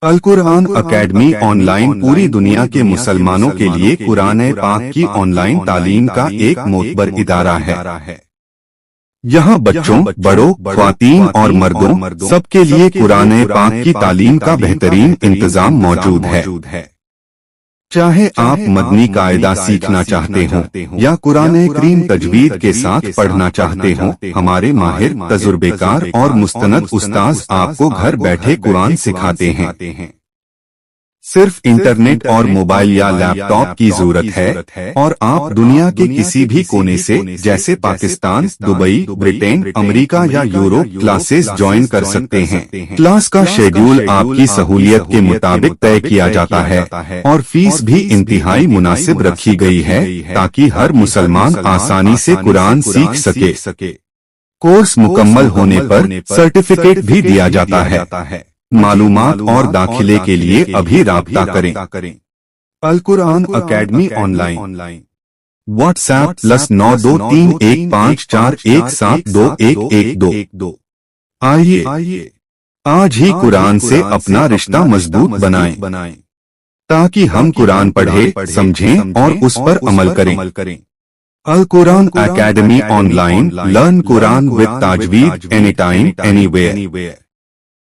अल Quran academy online पूरी दुनिया के मुसलमानों के लिए कुरान पाक की ऑनलाइन तालीम का एक मोतबर इदारा है। यहाँ बच्चों, बड़ों, ख्वातीन और मर्दों सबके लिए कुरान पाक की तालीम का बेहतरीन इंतजाम मौजूद है। चाहे आप मदनी कायदा सीखना चाहते हो या कुरान करीम तजवीद के साथ पढ़ना चाहते हो, हमारे माहिर, तजुर्बेकार और मुस्तनद उस्ताज आपको घर बैठे कुरान सिखाते हैं। सिर्फ इंटरनेट और मोबाइल या लैपटॉप की जरूरत है और आप दुनिया के किसी भी कोने से, जैसे पाकिस्तान, दुबई, ब्रिटेन, अमेरिका या यूरोप, क्लासेस ज्वाइन कर सकते हैं। क्लास का शेड्यूल आपकी सहूलियत के मुताबिक तय किया जाता है और फीस भी इंतहाई मुनासिब रखी गई है ताकि हर मुसलमान आसानी से कुरान सीख सके। कोर्स मुकम्मल होने पर सर्टिफिकेट भी दिया जाता है। मालूमात और दाखिले के लिए अभी राब्ता करें। Al Quran academy online WhatsApp +923154172112। आइए आज ही कुरान से अपना रिश्ता मजबूत बनाएं ताकि हम कुरान पढ़े, समझें और उस पर अमल करें। Al Quran academy online, learn Quran with ताजवीद एनी टाइम एनीवेयर।